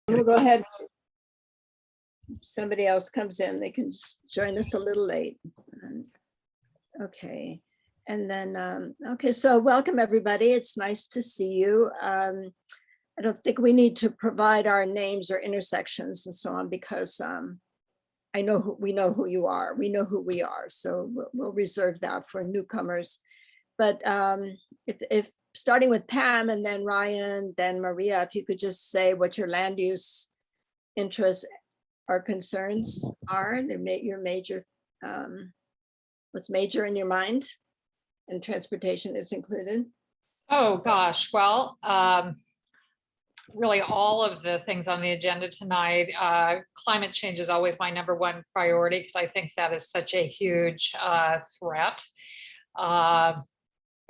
We'll go ahead. If somebody else comes in, they can just join us a little late. Okay. And then, okay, so welcome everybody. It's nice to see you. I don't think we need to provide our names or intersections and so on because I know we know who you are. We know who we are. So we'll reserve that for newcomers. But if starting with Pam and then Ryan, then Maria, if you could just say what your land use interests or concerns are, your major, what's major in your mind, and transportation is included. Oh gosh, well, really all of the things on the agenda tonight. Climate change is always my #1 priority because I think that is such a huge threat.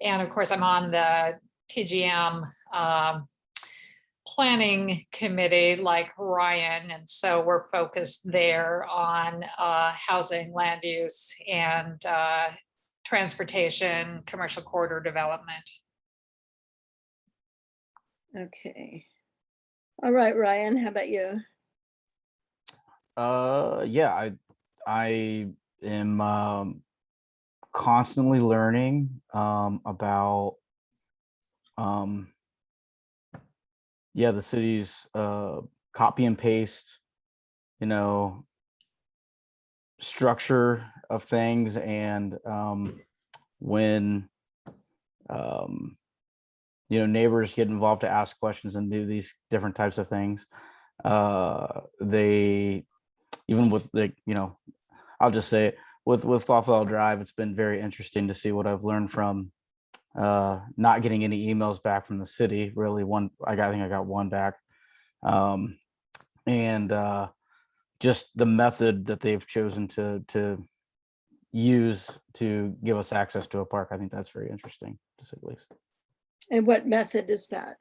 And of course, I'm on the TGM planning committee like Ryan, and so we're focused there on housing, land use, and transportation, commercial corridor development. Okay. All right, Ryan, how about you? Yeah, I am constantly learning about the city's copy and paste, structure of things, and when neighbors get involved to ask questions and do these different types of things, they, even with I'll just say it, with Fawfell Drive, it's been very interesting to see what I've learned from not getting any emails back from the city. Really, I think I got one back, and just the method that they've chosen to use to give us access to a park. I think that's very interesting, to say the least. And what method is that?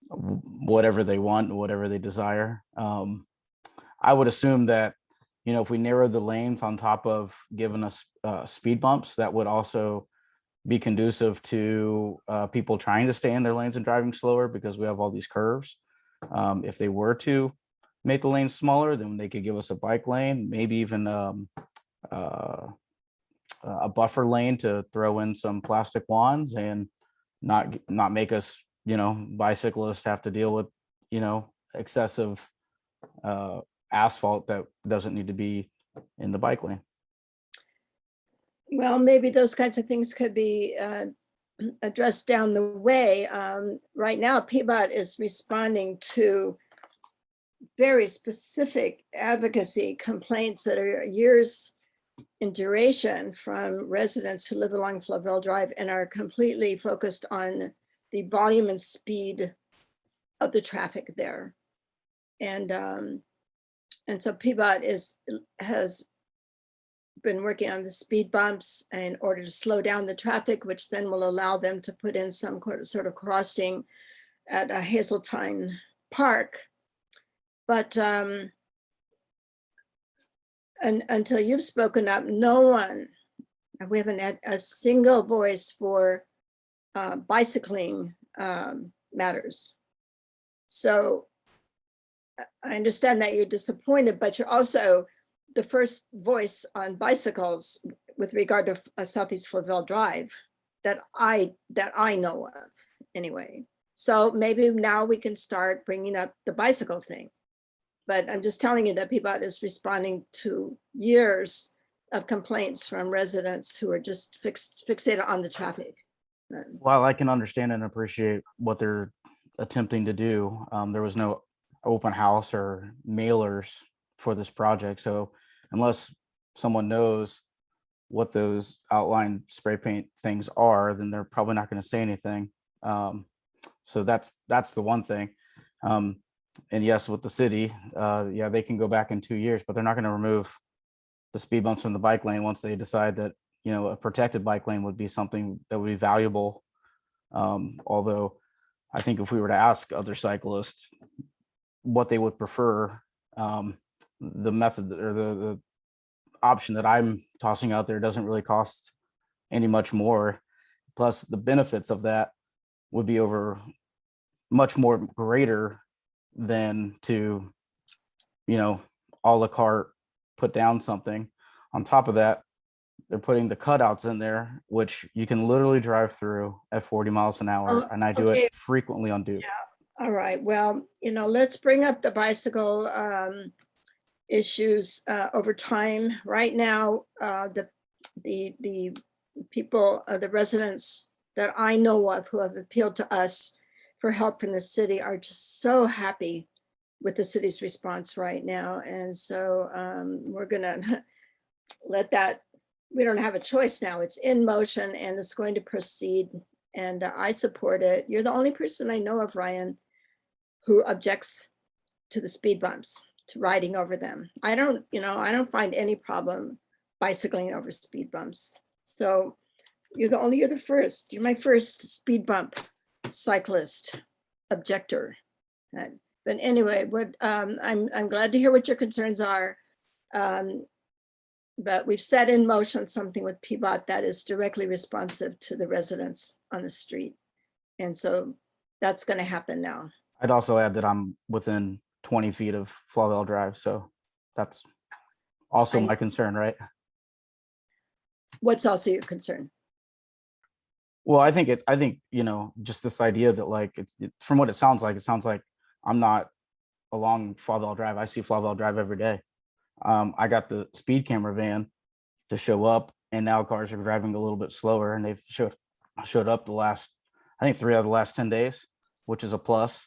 Whatever they want, whatever they desire. I would assume that, if we narrow the lanes on top of giving us speed bumps, that would also be conducive to people trying to stay in their lanes and driving slower, because we have all these curves. If they were to make the lanes smaller, then they could give us a bike lane, maybe even a buffer lane to throw in some plastic wands and not make us, bicyclists have to deal with, excessive asphalt that doesn't need to be in the bike lane. Well, maybe those kinds of things could be addressed down the way. Right now, PBOT is responding to very specific advocacy complaints that are years in duration from residents who live along Flavelle Drive and are completely focused on the volume and speed of the traffic there. And so PBOT has been working on the speed bumps in order to slow down the traffic, which then will allow them to put in some sort of crossing at Hazeltine Park. But until you've spoken up, no one, we haven't had a single voice for bicycling matters. So I understand that you're disappointed, but you're also the first voice on bicycles with regard to Southeast Flavelle Drive that I know of anyway. So maybe now we can start bringing up the bicycle thing. But I'm just telling you that PBOT is responding to years of complaints from residents who are just fixated on the traffic. While I can understand and appreciate what they're attempting to do, there was no open house or mailers for this project. So unless someone knows what those outline spray paint things are, then they're probably not going to say anything. So that's the one thing. And yes, with the city, they can go back in 2 years, but they're not going to remove the speed bumps from the bike lane once they decide that, a protected bike lane would be something that would be valuable. Although I think if we were to ask other cyclists what they would prefer, the method or the option that I'm tossing out there doesn't really cost any much more. Plus the benefits of that would be over much more greater than to, a la carte put down something. On top of that, they're putting the cutouts in there, which you can literally drive through at 40 miles an hour. Oh, And I do okay. it frequently on Duke. All right, well, let's bring up the bicycle issues over time. Right now, the people, the residents that I know of who have appealed to us for help from the city are just so happy with the city's response right now. And so we're gonna let that, we don't have a choice now. It's in motion and it's going to proceed. And I support it. You're the only person I know of, Ryan, who objects to the speed bumps, to riding over them. I don't find any problem bicycling over speed bumps. So you're the first. You're my first speed bump cyclist objector. But anyway, I'm glad to hear what your concerns are. But we've set in motion something with PBOT that is directly responsive to the residents on the street. And so that's going to happen now. I'd also add that I'm within 20 feet of Flavel Drive. So that's also my concern, right? What's also your concern? Well, I think, just this idea that like, from what it sounds like I'm not along Flavel Drive. I see Flavel Drive every day. I got the speed camera van to show up, and now cars are driving a little bit slower, and they've showed up I think 3 out of the last 10 days, which is a plus.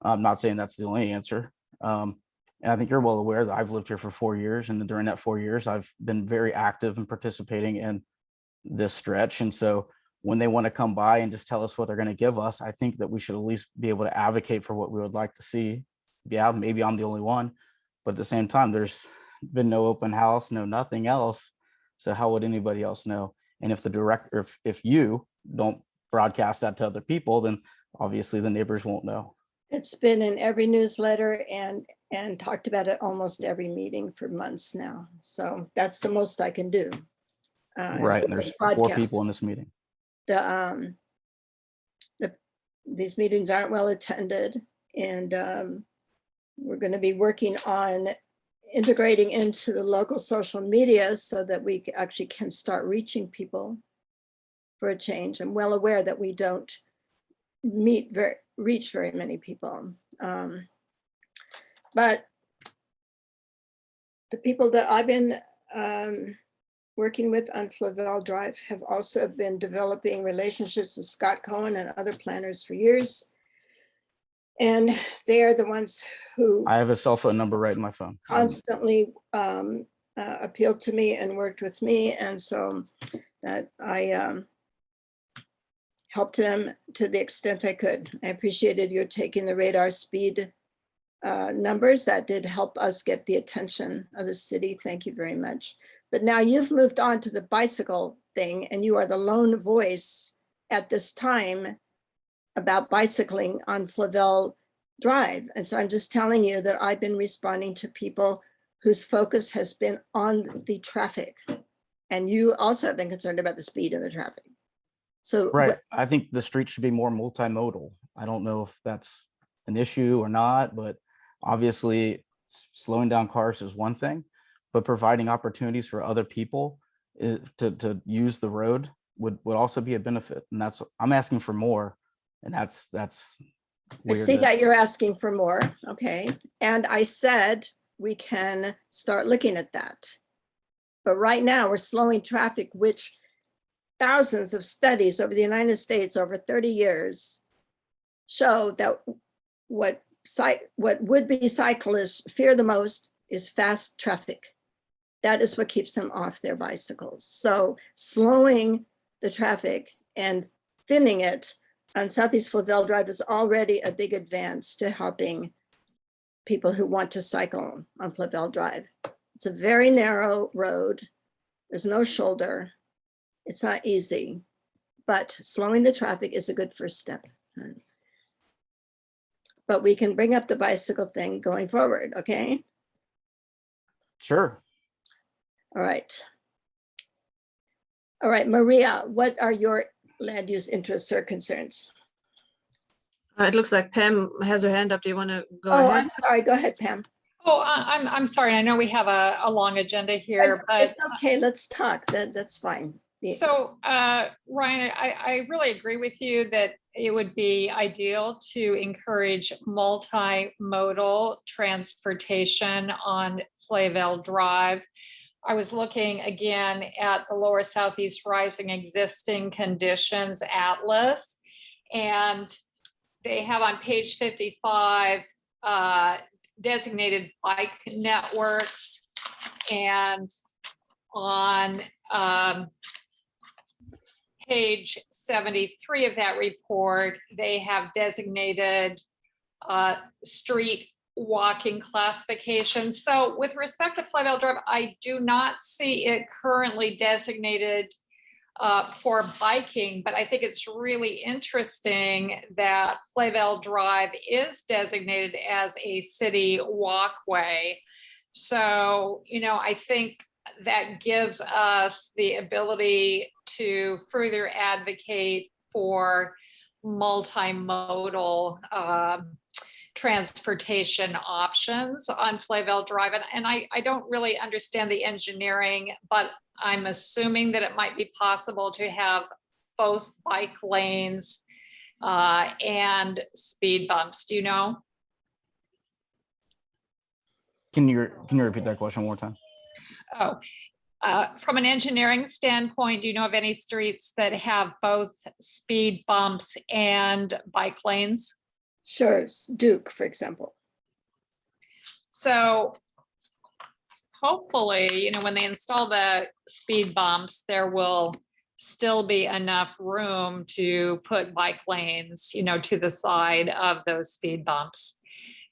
I'm not saying that's the only answer. And I think you're well aware that I've lived here for 4 years, and during that 4 years, I've been very active in participating in this stretch. And so when they want to come by and just tell us what they're going to give us, I think that we should at least be able to advocate for what we would like to see. Yeah, maybe I'm the only one, but at the same time, there's been no open house, no nothing else. So how would anybody else know? And if the director, if you don't broadcast that to other people, then obviously the neighbors won't know. It's been in every newsletter and talked about at almost every meeting for months now. So that's the most I can do. Right, and there's 4 people in this meeting. These meetings aren't well attended, and we're going to be working on integrating into the local social media so that we actually can start reaching people for a change. I'm well aware that we don't reach very many people. But the people that I've been working with on Flavel Drive have also been developing relationships with Scott Cohen and other planners for years. And they are the ones who I have a cell phone number right in my phone. constantly appealed to me and worked with me. And so that I helped them to the extent I could. I appreciated your taking the radar speed numbers. That did help us get the attention of the city. Thank you very much. But now you've moved on to the bicycle thing, and you are the lone voice at this time about bicycling on Flavel Drive. And so I'm just telling you that I've been responding to people whose focus has been on the traffic. And you also have been concerned about the speed of the traffic. So right. I think the street should be more multimodal. I don't know if that's an issue or not, but obviously slowing down cars is one thing, but providing opportunities for other people to use the road would also be a benefit. And I'm asking for more. And that's I see that you're asking for more. Okay. And I said we can start looking at that. But right now we're slowing traffic, which thousands of studies over the United States over 30 years show that what would-be cyclists fear the most is fast traffic. That is what keeps them off their bicycles. So slowing the traffic and thinning it on Southeast Flavel Drive is already a big advance to helping people who want to cycle on Flavel Drive. It's a very narrow road. There's no shoulder. It's not easy, but slowing the traffic is a good first step. But we can bring up the bicycle thing going forward, okay? Sure. All right. All right, Maria, what are your land use interests or concerns? It looks like Pam has her hand up. Do you want to go Oh, ahead? I'm sorry. Go ahead, Pam. Oh, I'm sorry. I know we have a long agenda here, but It's okay. Let's talk. That's fine. Yeah. so, Ryan, I really agree with you that it would be ideal to encourage multimodal transportation on Flayville Drive. I was looking again at the Lower Southeast Rising Existing Conditions Atlas, and they have on page 55 designated bike networks, and on page 73 of that report, they have designated street walking classification. So with respect to Flyville Drive, I do not see it currently designated for biking, but I think it's really interesting that Flayville Drive is designated as a city walkway. So, I think that gives us the ability to further advocate for multimodal transportation options on Flayville Drive. And I don't really understand the engineering, but I'm assuming that it might be possible to have both bike lanes and speed bumps. Do you know? Can you repeat that question one more time? Oh, from an engineering standpoint, do you know of any streets that have both speed bumps and bike lanes? Sure. Duke, for example. So hopefully, when they install the speed bumps, there will still be enough room to put bike lanes, to the side of those speed bumps.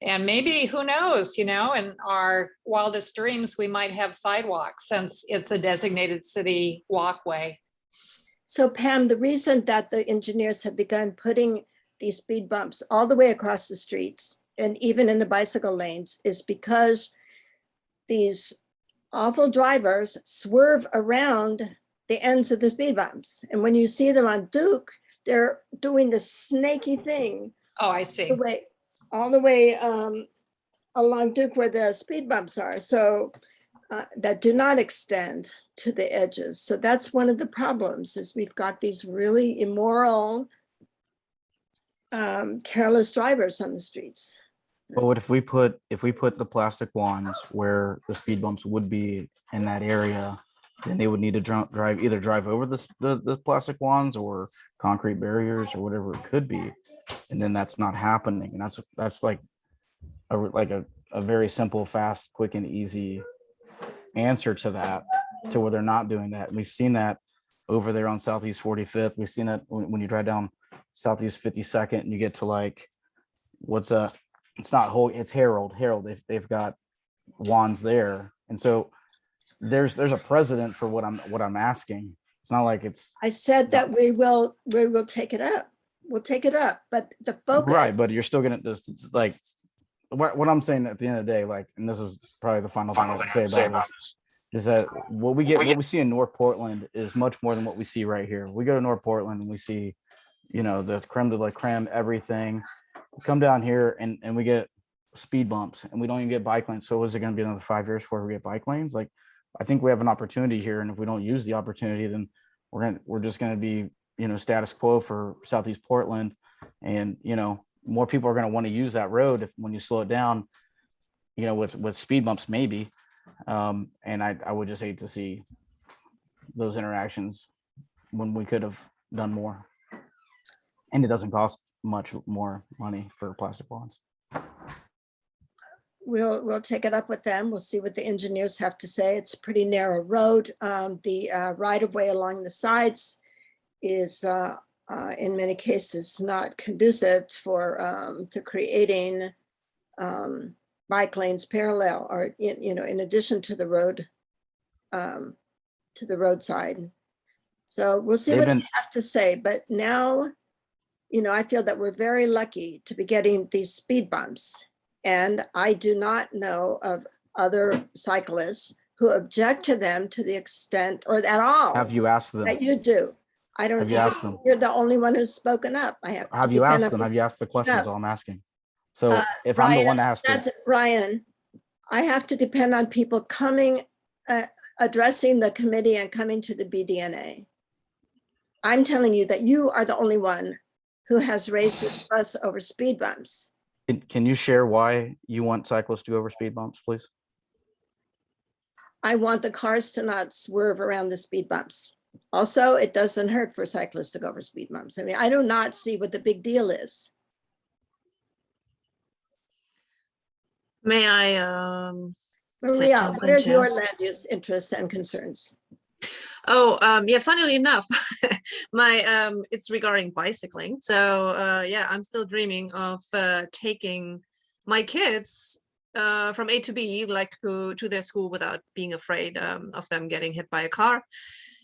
And maybe, who knows, in our wildest dreams, we might have sidewalks since it's a designated city walkway. So Pam, the reason that the engineers have begun putting these speed bumps all the way across the streets and even in the bicycle lanes is because these awful drivers swerve around the ends of the speed bumps. And when you see them on Duke, they're doing this snaky thing. Oh, I see. All the way along Duke where the speed bumps are. So that do not extend to the edges. So that's one of the problems is we've got these really immoral, careless drivers on the streets. But what if we put the plastic wands where the speed bumps would be in that area, then they would need to drive over the plastic wands or concrete barriers or whatever it could be, and then that's not happening. And that's like a very simple, fast, quick, and easy answer to that, to where they're not doing that. And we've seen that over there on Southeast 45th. We've seen it when you drive down Southeast 52nd and you get to it's not whole, it's Harold. They've got wands there. And so there's a precedent for what I'm asking. It's not like it's. I said that we will take it up. We'll take it up, but the focus. Right, but you're still gonna just like what I'm saying at the end of the day, and this is probably the final thing I have to say about this, is that what we see in North Portland is much more than what we see right here. We go to North Portland and we see, the creme de la creme, everything. We come down here and we get speed bumps and we don't even get bike lanes. So is it going to be another 5 years before we get bike lanes? I think we have an opportunity here, and if we don't use the opportunity, then we're just going to be, status quo for Southeast Portland, and more people are going to want to use that road when you slow it down, with speed bumps maybe, and I would just hate to see those interactions when we could have done more, and it doesn't cost much more money for plastic wands. We'll take it up with them. We'll see what the engineers have to say. It's a pretty narrow road. The right of way along the sides is in many cases not conducive to creating bike lanes parallel or in addition to the road, to the roadside. So we'll see what they have to say. But now, I feel that we're very lucky to be getting these speed bumps. And I do not know of other cyclists who object to them to the extent or at all. Have you asked them? That you do. I don't Have you think asked them? you're the only one who's spoken up. I have. to Have you depend asked them? on- Have you asked the questions? No. All I'm asking. So Uh, if I'm the Ryan, one that has to, That's Ryan. I have to depend on people coming, addressing the committee and coming to the BDNA. I'm telling you that you are the only one who has raised this fuss over speed bumps. can you share why you want cyclists to go over speed bumps, please? I want the cars to not swerve around the speed bumps. Also, it doesn't hurt for cyclists to go over speed bumps. I mean, I do not see what the big deal is. May I say Maria, what something are too? your land use interests and concerns? Oh, yeah, funnily enough, my it's regarding bicycling. So yeah, I'm still dreaming of taking my kids from A to B, like to their school without being afraid of them getting hit by a car,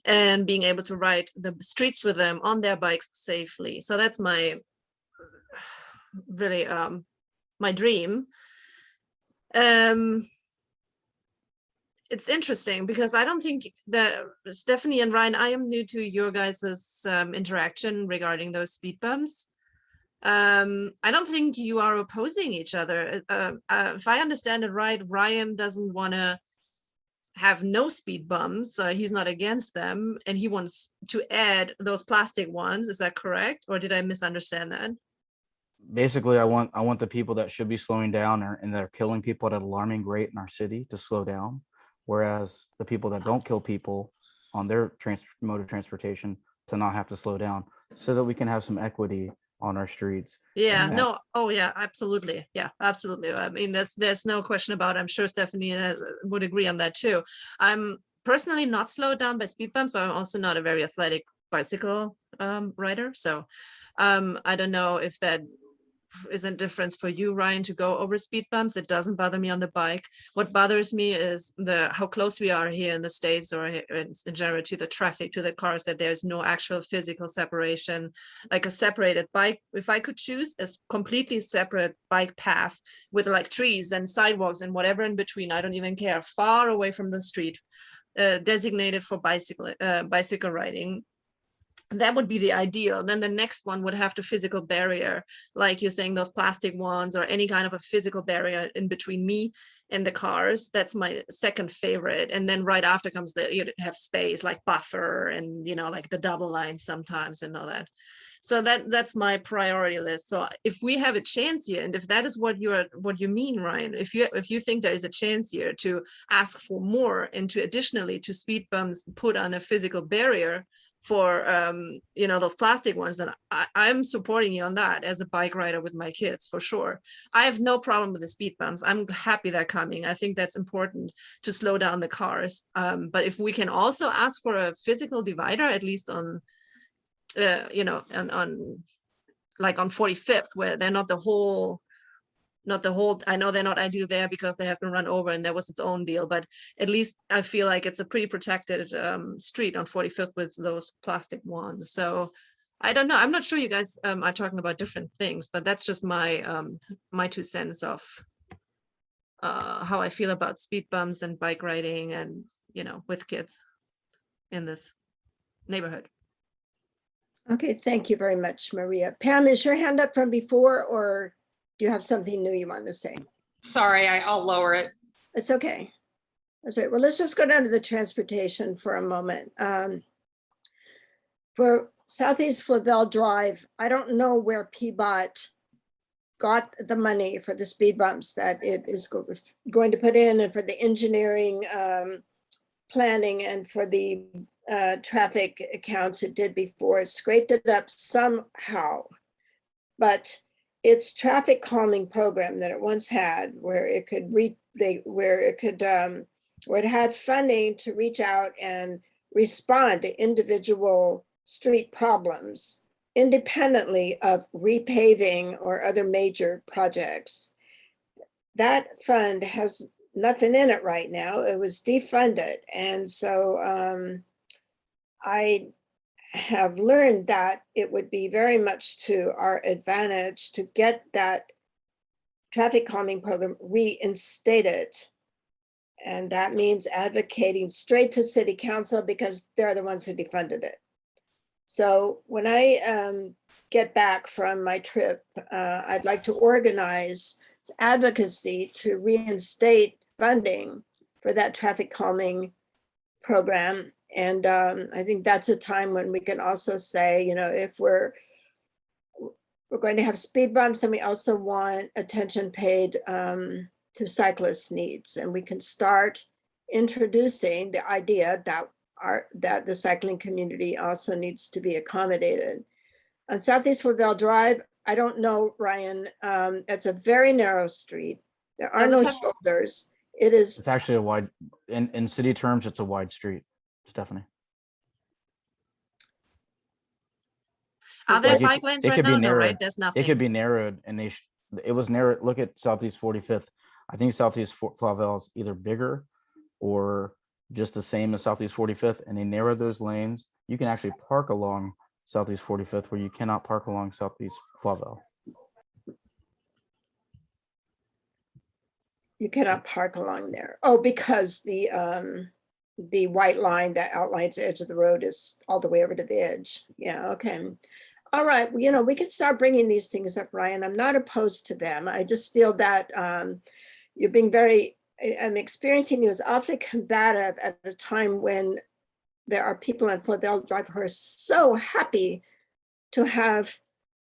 and being able to ride the streets with them on their bikes safely. So that's my really my dream. It's interesting because I don't think that Stephanie and Ryan, I am new to your guys's interaction regarding those speed bumps. I don't think you are opposing each other. If I understand it right, Ryan doesn't want to have no speed bumps. He's not against them, and he wants to add those plastic ones. Is that correct, or did I misunderstand that? Basically, I want the people that should be slowing down and that are killing people at an alarming rate in our city to slow down, whereas the people that don't kill people on their mode of transportation to not have to slow down, so that we can have some equity on our streets. Yeah, And that- no, oh yeah, absolutely. Yeah, absolutely. I mean, there's no question about it. I'm sure Stephanie would agree on that too. I'm personally not slowed down by speed bumps, but I'm also not a very athletic bicycle rider. So I don't know if that is a difference for you, Ryan, to go over speed bumps. It doesn't bother me on the bike. What bothers me is how close we are here in the States, or in general, to the traffic, to the cars, that there's no actual physical separation, like a separated bike. If I could choose a completely separate bike path with like trees and sidewalks and whatever in between, I don't even care, far away from the street, designated for bicycle riding, that would be the ideal. Then the next one would have the physical barrier, like you're saying, those plastic ones, or any kind of a physical barrier in between me and the cars. That's my second favorite. And then right after comes you have space like buffer, and like the double line sometimes and all that. So that's my priority list. So if we have a chance here, and if that is what you mean, Ryan, if you think there is a chance here to ask for more, and to additionally to speed bumps put on a physical barrier for those plastic ones, then I'm supporting you on that as a bike rider with my kids, for sure. I have no problem with the speed bumps. I'm happy they're coming. I think that's important to slow down the cars. But if we can also ask for a physical divider, at least on on like on 45th, where they're not the whole, I know they're not ideal there because they have been run over and there was its own deal, but at least I feel like it's a pretty protected street on 45th with those plastic ones. So I don't know. I'm not sure you guys are talking about different things, but that's just my my 2 cents of how I feel about speed bumps and bike riding, and with kids in this neighborhood. Okay, thank you very much, Maria. Pam, is your hand up from before, or do you have something new you want to say? Sorry, I'll lower it. It's okay. That's right. Well, let's just go down to the transportation for a moment. For Southeast Flavel Drive, I don't know where PBOT got the money for the speed bumps that it is going to put in, and for the engineering planning, and for the traffic accounts it did before. It scraped it up somehow, but its traffic calming program that it once had, where it could where it had funding to reach out and respond to individual street problems independently of repaving or other major projects. That fund has nothing in it right now. It was defunded. And so I have learned that it would be very much to our advantage to get that traffic calming program reinstated. And that means advocating straight to city council, because they're the ones who defunded it. So when I get back from my trip, I'd like to organize advocacy to reinstate funding for that traffic calming program. And I think that's a time when we can also say, if we're going to have speed bumps, and we also want attention paid to cyclist needs. And we can start introducing the idea that the cycling community also needs to be accommodated. On Southeast Flavelle Drive, I don't know, Ryan, it's a very narrow street. There are Does it no have- shoulders. It is, It's actually a wide, in city terms, it's a wide street, Stephanie. Are Is there it- bike lanes it right could be now? No, right? narrowed. There's It nothing. could be narrowed, and it was narrowed. Look at Southeast 45th. I think Southeast Flavelle is either bigger or just the same as Southeast 45th, and they narrowed those lanes. You can actually park along Southeast 45th where you cannot park along Southeast Flavelle. you cannot park along there. Oh, because the white line that outlines the edge of the road is all the way over to the edge. Yeah, okay. All right, well, we can start bringing these things up, Ryan. I'm not opposed to them. I just feel that you're being I'm experiencing you as awfully combative at a time when there are people on Flavelle Drive who are so happy to have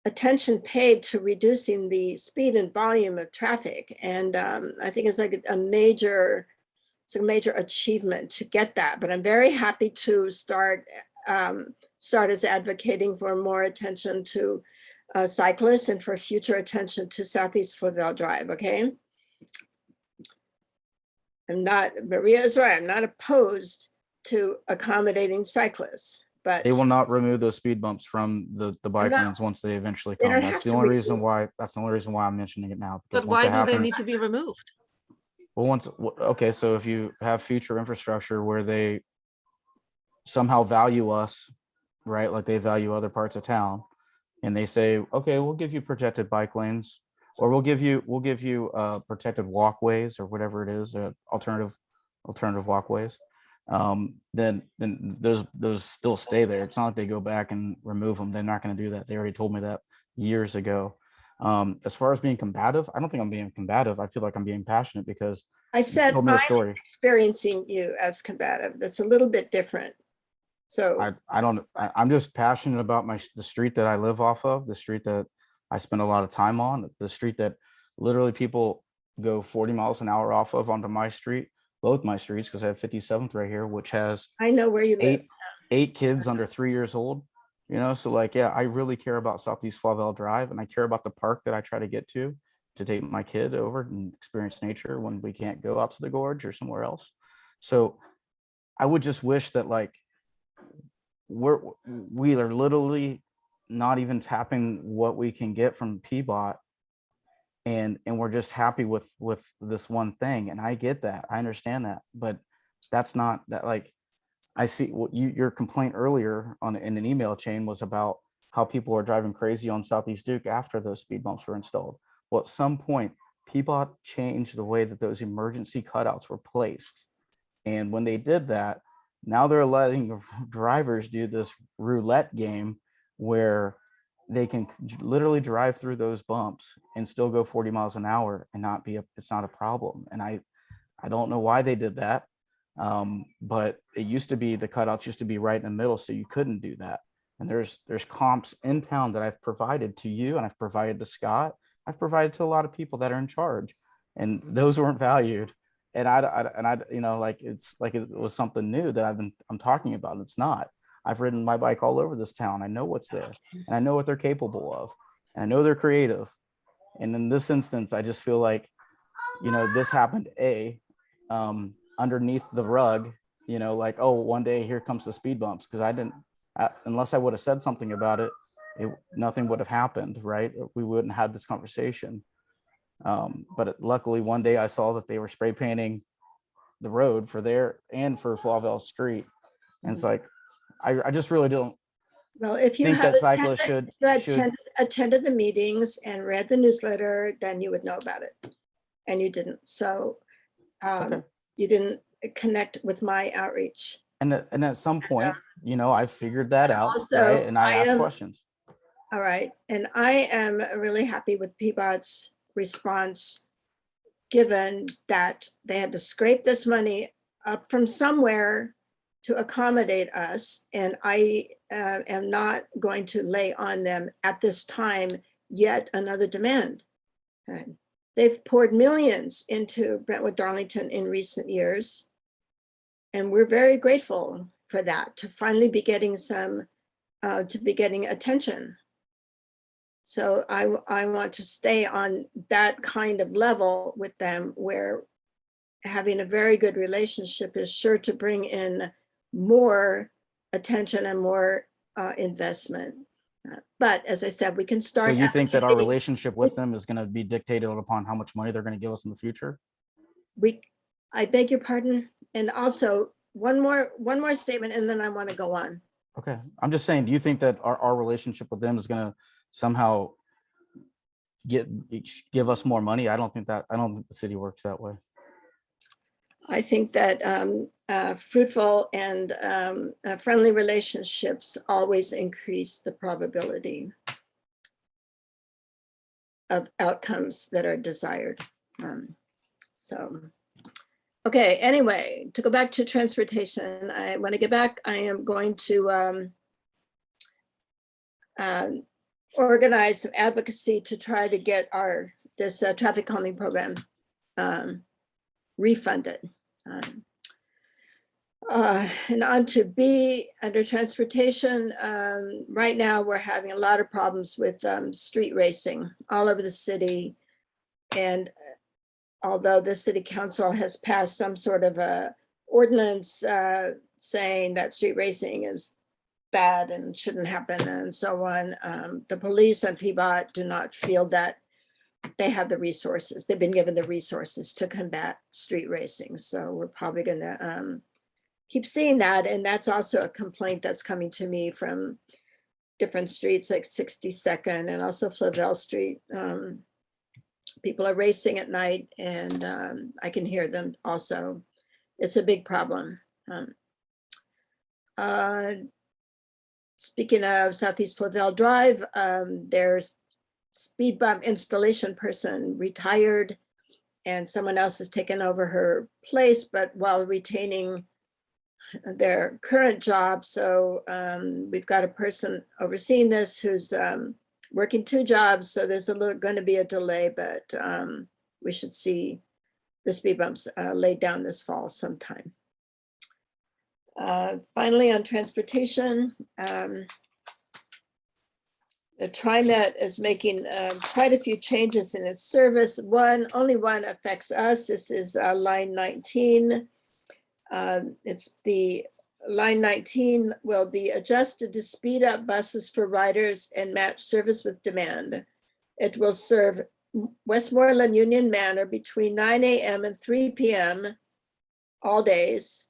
attention paid to reducing the speed and volume of traffic. And I think it's like a major achievement to get that. But I'm very happy to start as advocating for more attention to cyclists and for future attention to Southeast Flavelle Drive, okay? Maria is right, I'm not opposed to accommodating cyclists, but They will not remove those speed bumps from the bike not- lanes once they eventually they come. don't That's have the to only remove reason why. That's the only reason why I'm mentioning it now. Because But once why it do they happens, need to be removed? well, okay, so if you have future infrastructure where they somehow value us, right, like they value other parts of town, and they say, okay, we'll give you protected bike lanes, or we'll give you protected walkways or whatever it is, alternative walkways, then those still stay there. It's not like they go back and remove them. They're not going to do that. They already told me that years ago. As far as being combative, I don't think I'm being combative. I feel like I'm being passionate because I said told me the I'm story. experiencing you as combative. That's a little bit different. So I'm just passionate about the street that I live off of, the street that I spend a lot of time on, the street that literally people go 40 miles an hour off of onto my street, both my streets, because I have 57th right here, which has I know where you live. eight kids under 3 years old, so like, yeah, I really care about Southeast Flavelle Drive, and I care about the park that I try to get to take my kid over and experience nature when we can't go out to the gorge or somewhere else. So I would just wish that, like, we are literally not even tapping what we can get from PBOT, and we're just happy with this one thing. And I get that, I understand that, but that's not that. Like, I see what your complaint earlier in an email chain was about how people are driving crazy on Southeast Duke after those speed bumps were installed. Well, at some point, PBOT changed the way that those emergency cutouts were placed. And when they did that, now they're letting drivers do this roulette game where they can literally drive through those bumps and still go 40 miles an hour and it's not a problem. And I don't know why they did that. But it used to be, the cutouts used to be right in the middle, so you couldn't do that. And there's comps in town that I've provided to you, and I've provided to Scott. I've provided to a lot of people that are in charge, and those weren't valued. And I like, it's like it was something new that I'm talking about. It's not. I've ridden my bike all over this town. I know what's there, and I know what they're capable of, and I know they're creative. And in this instance, I just feel like, this happened underneath the rug, like, oh, one day here comes the speed bumps, because unless I would have said something about it, nothing would have happened, right? We wouldn't have this conversation. But luckily one day I saw that they were spray painting the road for there and for Flavelle Street. And it's like, I just really don't Well, if you think had that cyclists should attended the meetings and read the newsletter, then you would know about it. And you didn't. So Okay. you didn't connect with my outreach. And at some point, I figured that out, also, right? And I I asked am- questions. All right, and I am really happy with PBOT's response, given that they had to scrape this money up from somewhere to accommodate us. And I am not going to lay on them at this time yet another demand. They've poured millions into Brentwood Darlington in recent years. And we're very grateful for that, to finally be getting attention. So I want to stay on that kind of level with them, where having a very good relationship is sure to bring in more attention and more investment. But as I said, we can So start. you think that our advocating. relationship with them is going to be dictated upon how much money they're going to give us in the future? I beg your pardon. And also one more statement, and then I want to go on. Okay. I'm just saying, do you think that our relationship with them is going to somehow give us more money? I don't think the city works that way. I think that fruitful and friendly relationships always increase the probability of outcomes that are desired. Okay, anyway, to go back to transportation, when I get back, I am going to organize some advocacy to try to get this traffic calming program refunded. And on to B, under transportation, right now we're having a lot of problems with street racing all over the city. And although the city council has passed some sort of a ordinance saying that street racing is bad and shouldn't happen and so on, the police and PBOT do not feel that they have the resources. They've been given the resources to combat street racing. So we're probably going to keep seeing that. And that's also a complaint that's coming to me from different streets like 62nd and also Flavel Street. People are racing at night, and I can hear them also. It's a big problem. Speaking of Southeast Flavel Drive, there's speed bump installation person retired, and someone else has taken over her place, but while retaining their current job. So we've got a person overseeing this who's working 2 jobs. So there's going to be a delay, but we should see the speed bumps laid down this fall sometime. Finally, on transportation, the TriMet is making quite a few changes in its service. Only one affects us. This is line 19. It's the line 19 will be adjusted to speed up buses for riders and match service with demand. It will serve Westmoreland Union Manor between 9 a.m. and 3 p.m. all days,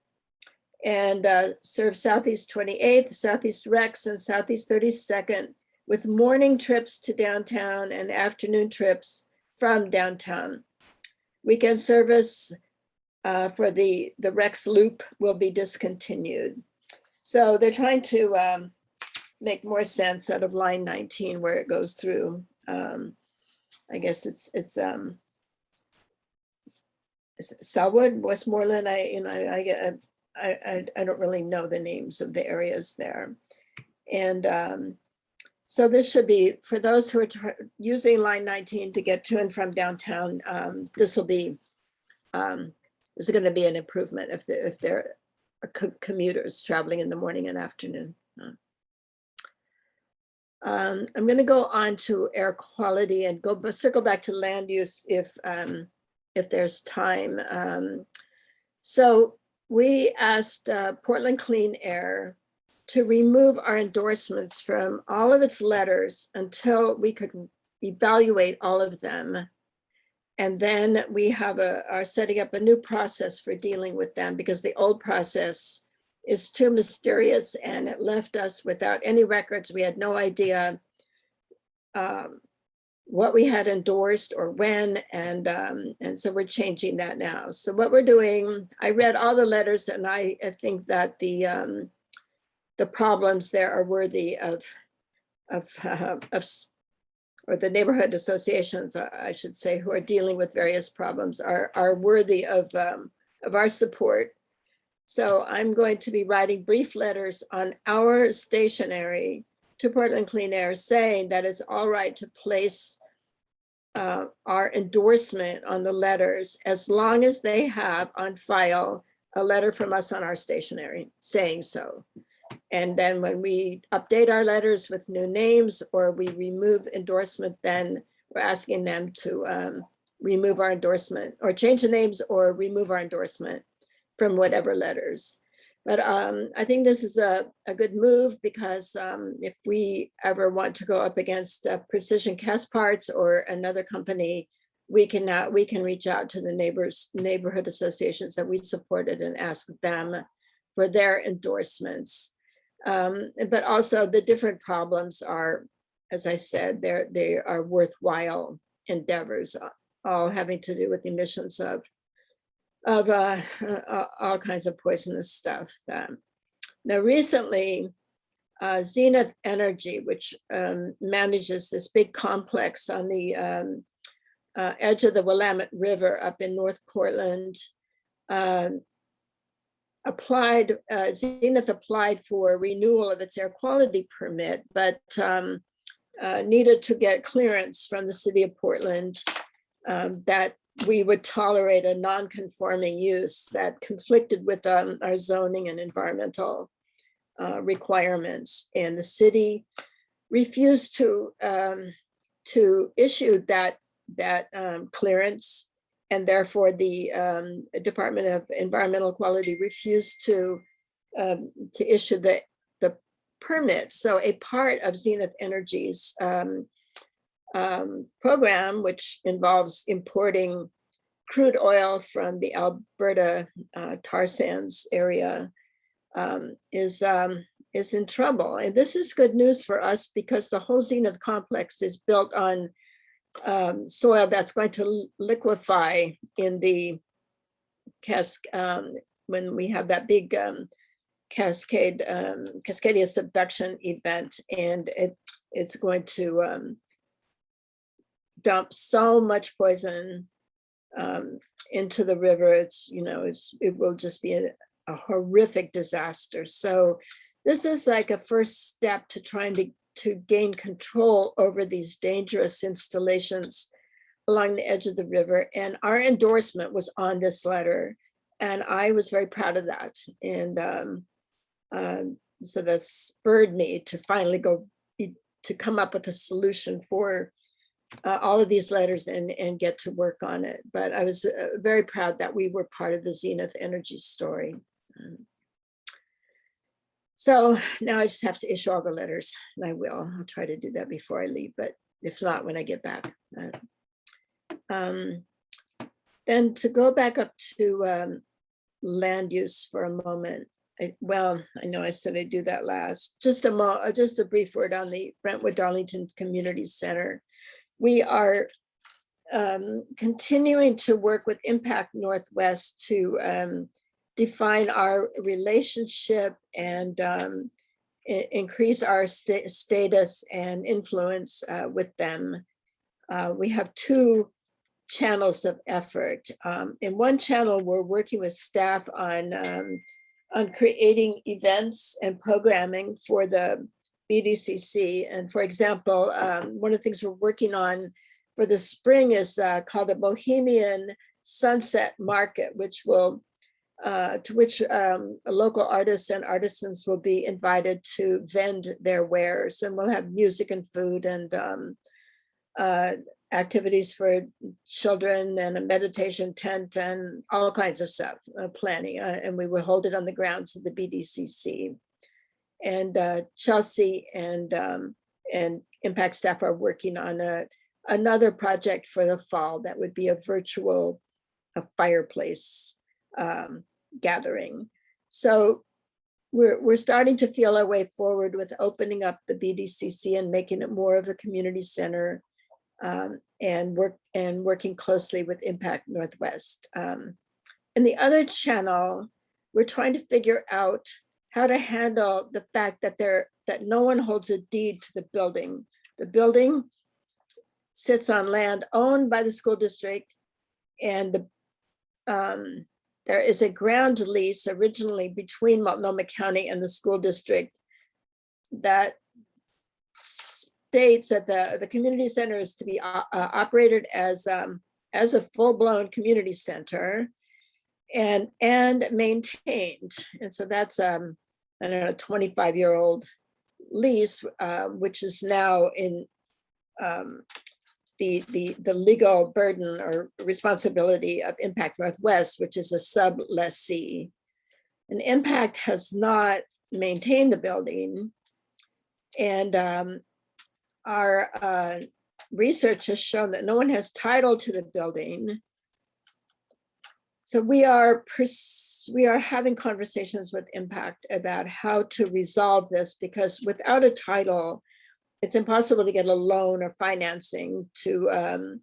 and serve Southeast 28th, Southeast Rex, and Southeast 32nd with morning trips to downtown and afternoon trips from downtown. Weekend service for the Rex loop will be discontinued. So they're trying to make more sense out of line 19 where it goes through. I guess it's Selwood, Westmoreland. I don't really know the names of the areas there. And so this should be, for those who are using line 19 to get to and from downtown, this will be, this is going to be an improvement if they're commuters traveling in the morning and afternoon. I'm going to go on to air quality and circle back to land use if there's time. So we asked Portland Clean Air to remove our endorsements from all of its letters until we could evaluate all of them. And then we are setting up a new process for dealing with them, because the old process is too mysterious and it left us without any records. We had no idea what we had endorsed or when, and so we're changing that now. So what we're doing, I read all the letters, and I think that the problems there are worthy of or the neighborhood associations, I should say, who are dealing with various problems are worthy of our support. So I'm going to be writing brief letters on our stationery to Portland Clean Air, saying that it's all right to place our endorsement on the letters as long as they have on file a letter from us on our stationery saying so. And then when we update our letters with new names or we remove endorsement, then we're asking them to remove our endorsement or change the names or remove our endorsement from whatever letters. But I think this is a good move because if we ever want to go up against Precision Cast Parts or another company, we can reach out to the neighborhood associations that we supported and ask them for their endorsements. But also the different problems are, as I said, they are worthwhile endeavors, all having to do with emissions of all kinds of poisonous stuff. Now recently, Zenith Energy, which manages this big complex on the edge of the Willamette River up in North Portland, Zenith applied for renewal of its air quality permit, but needed to get clearance from the city of Portland that we would tolerate a non-conforming use that conflicted with our zoning and environmental requirements. And the city refused to issue that clearance. And therefore the Department of Environmental Quality refused to issue the permit. So a part of Zenith Energy's program, which involves importing crude oil from the Alberta tar sands area, is in trouble. And this is good news for us because the whole Zenith complex is built on soil that's going to liquefy in the when we have that big Cascadia subduction event, and it's going to dump so much poison into the river. It will just be a horrific disaster. So this is like a first step to trying to gain control over these dangerous installations along the edge of the river. And our endorsement was on this letter, and I was very proud of that. And so that spurred me to finally to come up with a solution for all of these letters and get to work on it. But I was very proud that we were part of the Zenith Energy story. So now I just have to issue all the letters, and I will. I'll try to do that before I leave, but if not, when I get back. Then to go back up to land use for a moment. I know I said I'd do that last. Just a brief word on the Brentwood Darlington Community Center. We are continuing to work with Impact Northwest to define our relationship and increase our status and influence with them. We have two channels of effort. In one channel, we're working with staff on creating events and programming for the BDCC. And for example, one of the things we're working on for the spring is called a Bohemian Sunset Market, which will to which local artists and artisans will be invited to vend their wares, and we'll have music and food and activities for children and a meditation tent and all kinds of stuff, planning, and we will hold it on the grounds of the BDCC. And Chelsea and Impact staff are working on another project for the fall that would be a virtual fireplace gathering. So we're starting to feel our way forward with opening up the BDCC and making it more of a community center, and working closely with Impact Northwest. In the other channel, we're trying to figure out how to handle the fact that no one holds a deed to the building. The building sits on land owned by the school district, and there is a ground lease originally between Multnomah County and the school district that states that the community center is to be operated as a full-blown community center and maintained. And so that's I don't know, a 25-year-old lease, which is now in the legal burden or responsibility of Impact Northwest, which is a sub-lessee. And Impact has not maintained the building. And our research has shown that no one has title to the building. So we are having conversations with Impact about how to resolve this, because without a title, it's impossible to get a loan or financing to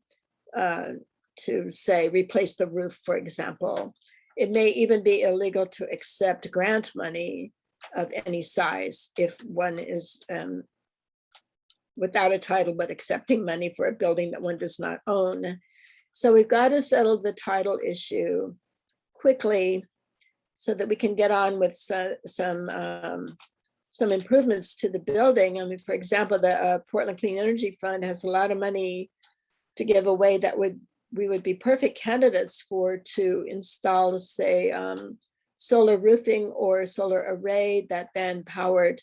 say replace the roof, for example. It may even be illegal to accept grant money of any size if one is without a title but accepting money for a building that one does not own. So we've got to settle the title issue quickly so that we can get on with some improvements to the building. I mean, for example, the Portland Clean Energy Fund has a lot of money to give away that we would be perfect candidates for to install, say, solar roofing or solar array that then powered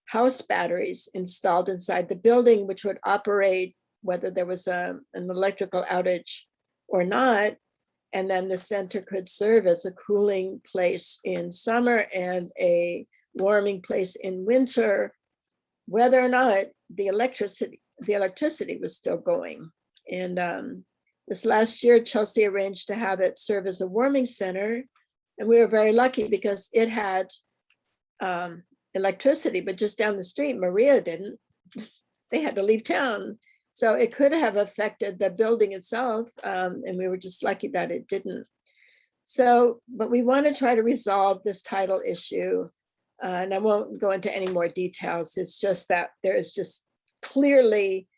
house batteries installed inside the building, which would operate whether there was an electrical outage or not. And then the center could serve as a cooling place in summer and a warming place in winter, whether or not the electricity was still going. And this last year, Chelsea arranged to have it serve as a warming center. And we were very lucky because it had electricity, but just down the street, Maria didn't. They had to leave town. So it could have affected the building itself. And we were just lucky that it didn't. So, but we want to try to resolve this title issue. And I won't go into any more details. It's just that there is just clearly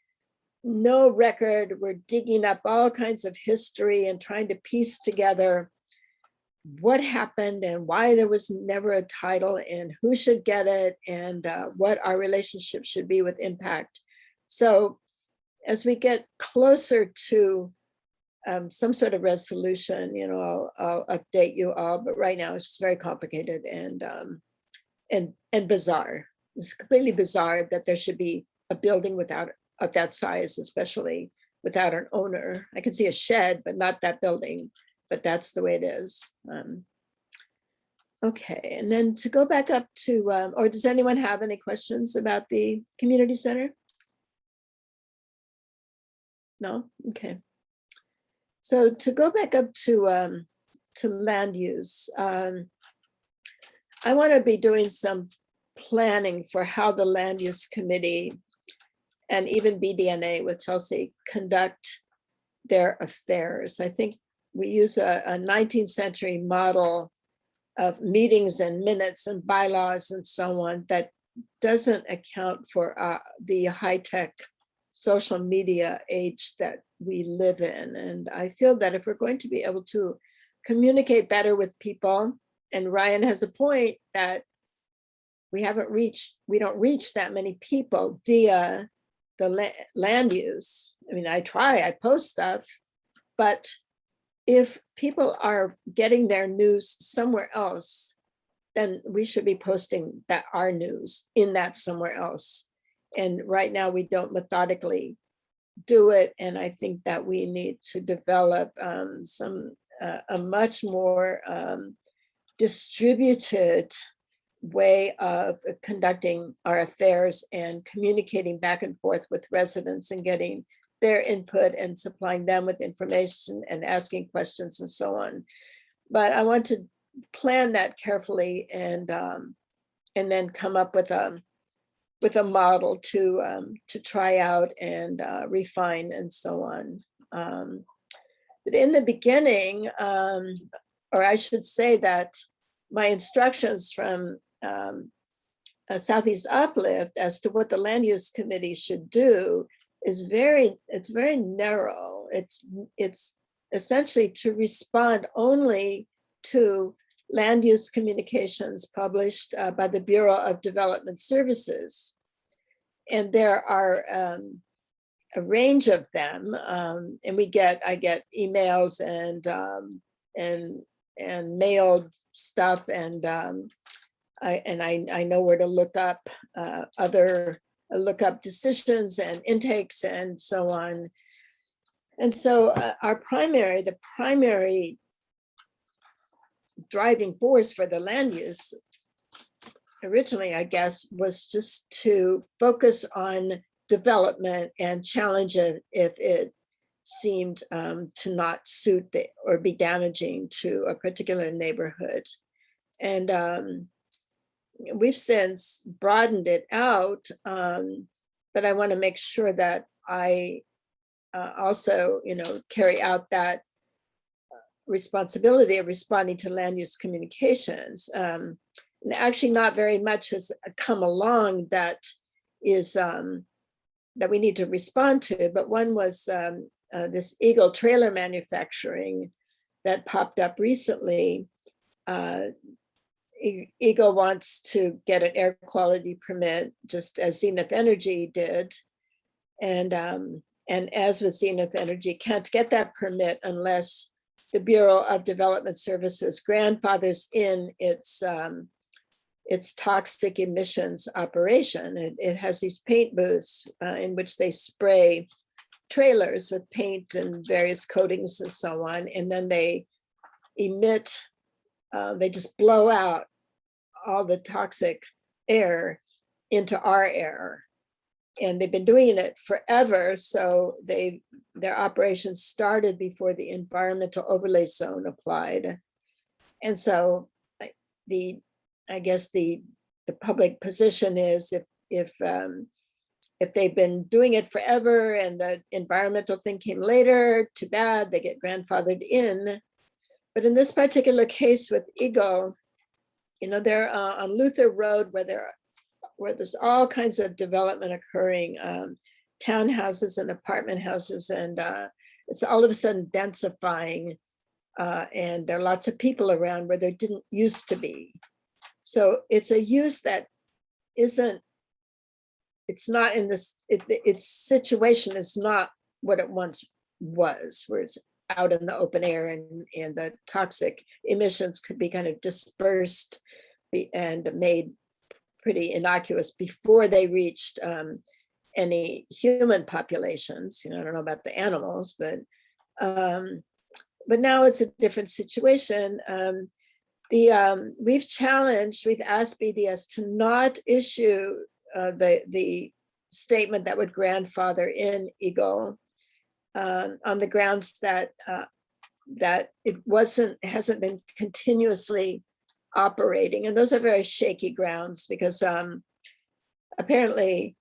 no record. We're digging up all kinds of history and trying to piece together what happened and why there was never a title and who should get it and what our relationship should be with Impact. So as we get closer to some sort of resolution, you know, I'll update you all, but right now it's just very complicated and bizarre. It's completely bizarre that there should be a building of that size, especially without an owner. I can see a shed, but not that building, but that's the way it is. Okay, and then to go back up to, or does anyone have any questions about the community center? No, okay. So to go back up to land use, I want to be doing some planning for how the Land Use Committee and even BDNA with Chelsea conduct their affairs. I think we use a 19th century model of meetings and minutes and bylaws and so on that doesn't account for the high-tech social media age that we live in. And I feel that if we're going to be able to communicate better with people, and Ryan has a point that we don't reach that many people via the land use. I mean, I post stuff, but if people are getting their news somewhere else, then we should be posting our news in that somewhere else. And right now we don't methodically do it. And I think that we need to develop a much more distributed way of conducting our affairs and communicating back and forth with residents and getting their input and supplying them with information and asking questions and so on. But I want to plan that carefully and then come up with with a model to try out and refine and so on. But in the beginning, or I should say that my instructions from Southeast Uplift as to what the Land Use Committee should do is very narrow. It's essentially to respond only to land use communications published by the Bureau of Development Services. And there are a range of them, and I get emails and mailed stuff, and I know where to look up look up decisions and intakes and so on. And so the primary driving force for the land use originally, I guess, was just to focus on development and challenge it if it seemed to not suit or be damaging to a particular neighborhood. And we've since broadened it out, but I want to make sure that I also, carry out that responsibility of responding to land use communications. And actually not very much has come along that is that we need to respond to, but one was this Eagle trailer manufacturing that popped up recently. Eagle wants to get an air quality permit, just as Zenith Energy did. And as with Zenith Energy, can't get that permit unless the Bureau of Development Services grandfathers in its toxic emissions operation. It has these paint booths in which they spray trailers with paint and various coatings and so on. And then they emit, they just blow out all the toxic air into our air. And they've been doing it forever. So their operations started before the environmental overlay zone applied. And so I guess the public position is if they've been doing it forever and the environmental thing came later, too bad, they get grandfathered in. But in this particular case with Eagle, they're on Luther Road where there's all kinds of development occurring, townhouses and apartment houses, and it's all of a sudden densifying, and there are lots of people around where there didn't used to be. So it's a use that it's not in this, its situation is not what it once was, where it's out in the open air and the toxic emissions could be kind of dispersed and made pretty innocuous before they reached any human populations. I don't know about the animals, but now it's a different situation. We've asked BDS to not issue the statement that would grandfather in Eagle on the grounds that it hasn't been continuously operating, and those are very shaky grounds because apparently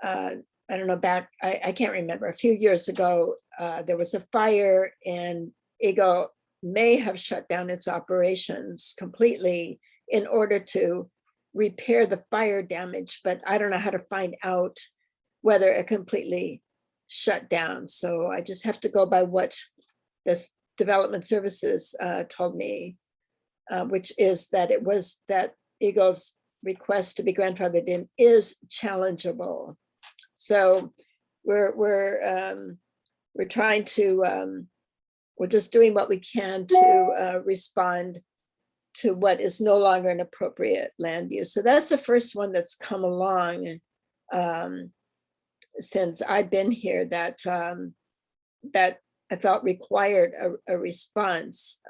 I don't know, I can't remember, a few years ago there was a fire and Eagle may have shut down its operations completely in order to repair the fire damage, but I don't know how to find out whether it completely shut down. So I just have to go by what this development services told me, which is that it was that Eagle's request to be grandfathered in is challengeable. So we're trying to we're just doing what we can to respond to what is no longer an appropriate land use. So that's the first one that's come along since I've been here that I felt required a response.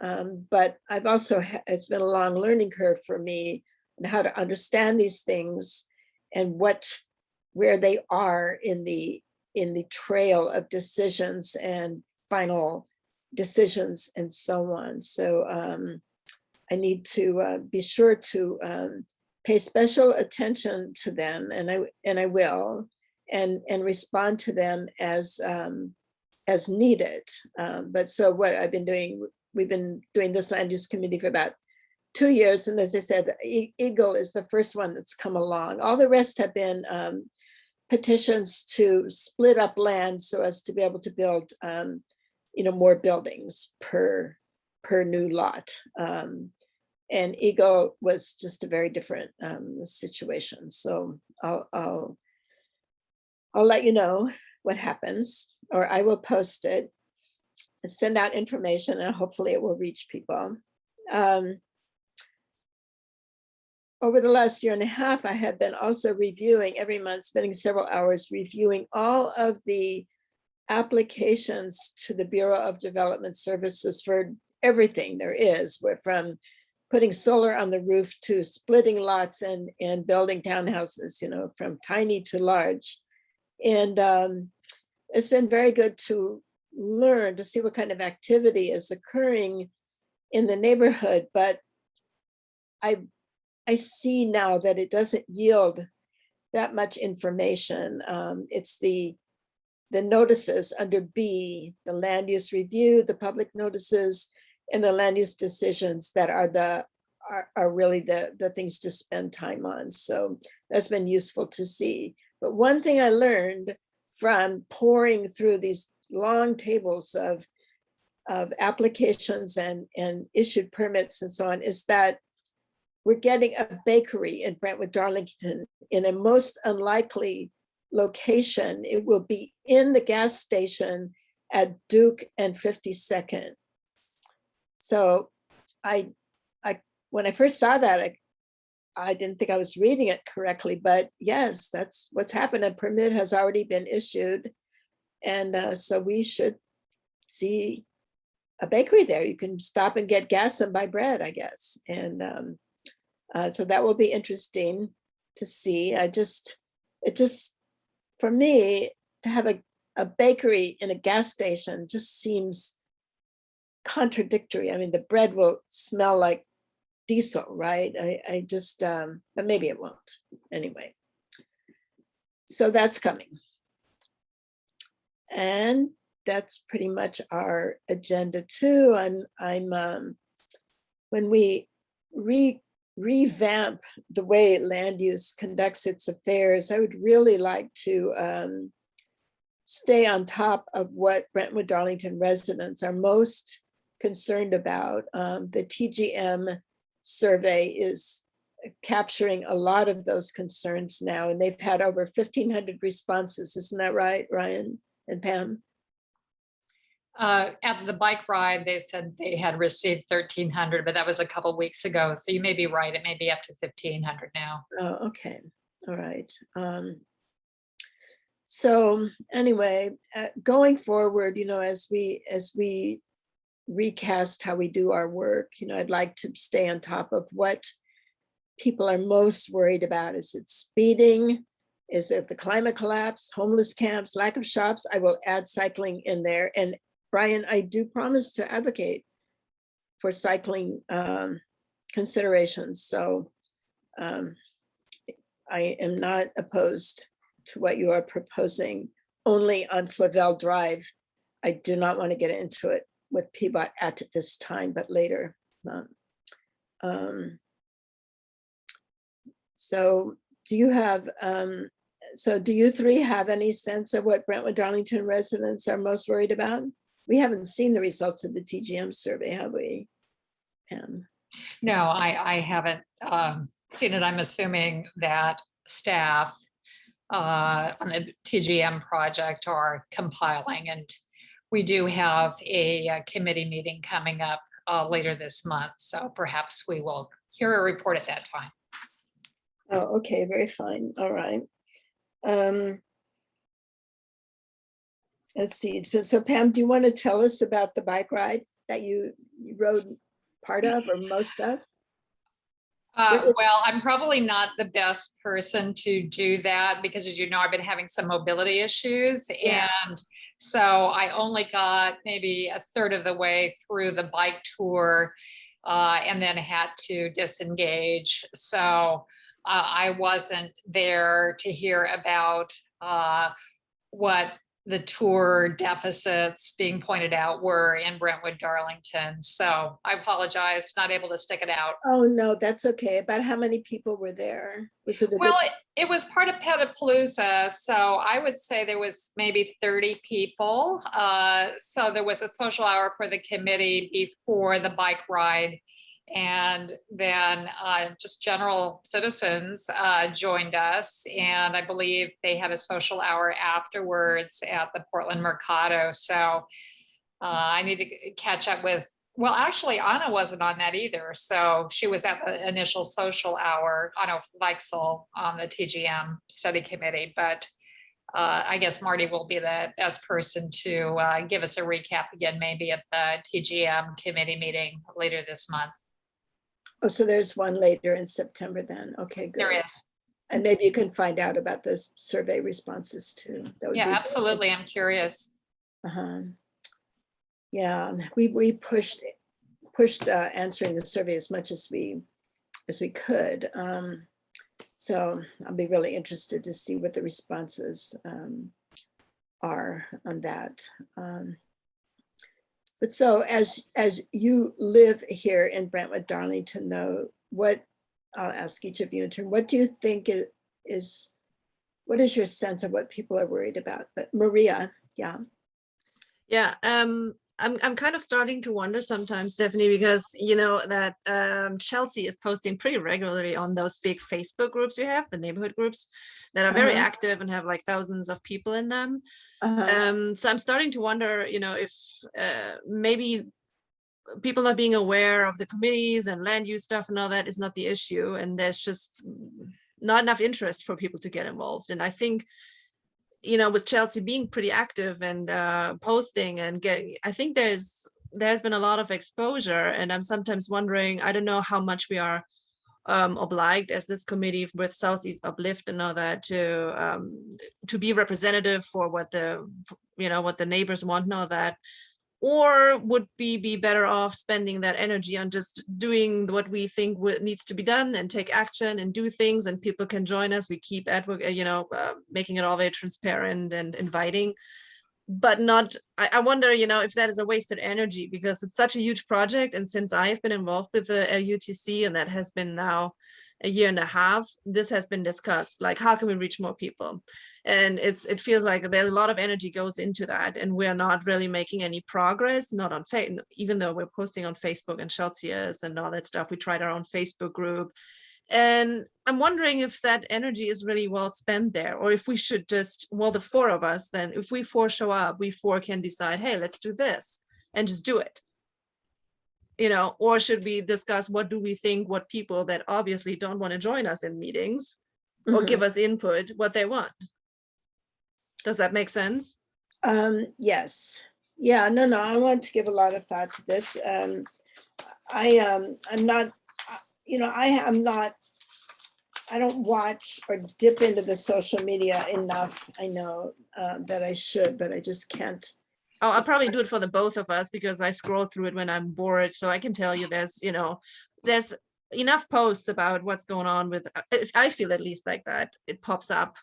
But I've also, it's been a long learning curve for me on how to understand these things and where they are in the trail of decisions and final decisions and so on. So I need to be sure to pay special attention to them, and I will, and respond to them as needed. But so what I've been doing, we've been doing this land use committee for about 2 years, and as I said, Eagle is the first one that's come along. All the rest have been petitions to split up land so as to be able to build more buildings per new lot. And Eagle was just a very different situation. So I'll let you know what happens, or I will post it, send out information, and hopefully it will reach people. Over the last year and a half, I have been also reviewing every month, spending several hours reviewing all of the applications to the Bureau of Development Services for everything there is, from putting solar on the roof to splitting lots and building townhouses, from tiny to large. And it's been very good to learn, to see what kind of activity is occurring in the neighborhood. But I see now that it doesn't yield that much information. It's the notices under B, the land use review, the public notices, and the land use decisions that are really the things to spend time on. So that's been useful to see. But one thing I learned from pouring through these long tables of applications and issued permits and so on is that we're getting a bakery in Brentwood, Darlington, in a most unlikely location. It will be in the gas station at Duke and 52nd. So when I first saw that, I didn't think I was reading it correctly, but yes, that's what's happened. A permit has already been issued. And so we should see a bakery there. You can stop and get gas and buy bread, I guess. And so that will be interesting to see. For me, to have a bakery in a gas station just seems contradictory. I mean, the bread will smell like diesel, right? But maybe it won't. Anyway, so that's coming. And that's pretty much our agenda too. When we revamp the way land use conducts its affairs, I would really like to stay on top of what Brentwood Darlington residents are most concerned about. The TGM survey is capturing a lot of those concerns now, and they've had over 1,500 responses. Isn't that right, Ryan and Pam? At the bike ride, they said they had received 1,300, but that was a couple weeks ago. So you may be right. It may be up to 1,500 now. Oh, okay. All right. So anyway, going forward, as we recast how we do our work, I'd like to stay on top of what people are most worried about. Is it speeding? Is it the climate collapse, homeless camps, lack of shops? I will add cycling in there. And Brian, I do promise to advocate for cycling considerations. So I am not opposed to what you are proposing, only on Flavel Drive. I do not want to get into it with PBOT at this time, but later. So do you have, do you three have any sense of what Brentwood Darlington residents are most worried about? We haven't seen the results of the TGM survey, have we, Pam? No, I haven't seen it. I'm assuming that staff on the TGM project are compiling, and we do have a committee meeting coming up later this month. So perhaps we will hear a report at that time. Oh, okay, very fine. All right. Let's see. So Pam, do you want to tell us about the bike ride that you rode part of or most of? Well, I'm probably not the best person to do that because, as you know, I've been having some mobility issues. Yeah. And so I only got maybe a third of the way through the bike tour and then had to disengage. So I wasn't there to hear about what the tour deficits being pointed out were in Brentwood, Darlington. So I apologize, not able to stick it out. Oh, no, that's okay. About how many people were there? Was it a Well, big- it was part of Petapalooza, so I would say there was maybe 30 people. So there was a social hour for the committee before the bike ride. And then just general citizens joined us. And I believe they had a social hour afterwards at the Portland Mercado. So I need to catch up with, well, actually, Anna wasn't on that either. So she was at the initial social hour, Anna Weichsel on the TGM study committee. But I guess Marty will be the best person to give us a recap again, maybe at the TGM committee meeting later this month. Oh, so there's one later in September then. Okay, good. There is. And maybe you can find out about the survey responses too. That would Yeah, be- absolutely. I'm curious. Uh-huh. Yeah, we pushed answering the survey as much as we could. So I'll be really interested to see what the responses are on that. But so as you live here in Brentwood, Darlington, though, what I'll ask each of you in turn, what do you think what is your sense of what people are worried about? But Maria, yeah. Yeah, I'm kind of starting to wonder sometimes, Stephanie, because you know that Chelsea is posting pretty regularly on those big Facebook groups we have, the neighborhood groups that are very active and have like thousands of people in them. So I'm starting to wonder, you know, if maybe people not being aware of the committees and land use stuff and all that is not the issue, and there's just not enough interest for people to get involved. And I think, you know, with Chelsea being pretty active and posting and getting, I think there's been a lot of exposure, and I'm sometimes wondering, I don't know how much we are obliged as this committee with Southeast Uplift and all that to be representative for what the, you know, what the neighbors want and all that. Or would we be better off spending that energy on just doing what we think needs to be done and take action and do things, and people can join us. We keep making it all very transparent and inviting, but not, I wonder, you know, if that is a wasted energy, because it's such a huge project. And since I've been involved with the LUTC, and that has been now a year and a half, this has been discussed, like how can we reach more people? And it feels like there's a lot of energy goes into that, and we're not really making any progress, not on Facebook, even though we're posting on Facebook and Chelsea and all that stuff. We tried our own Facebook group, and I'm wondering if that energy is really well spent there, or if we should just, well, the four of us, then if we four show up, we four can decide, hey, let's do this and just do it. You know, or should we discuss what do we think, what people that obviously don't want to join us in meetings or give us input, what they want? Does that make sense? Yes. Yeah, no, I want to give a lot of thought to this. I'm not, you know, I don't watch or dip into the social media enough. I know that I should, but I just can't. Oh, I'll probably do it for the both of us, because I scroll through it when I'm bored. So I can tell you there's enough posts about what's going on with, I feel at least like that, it pops up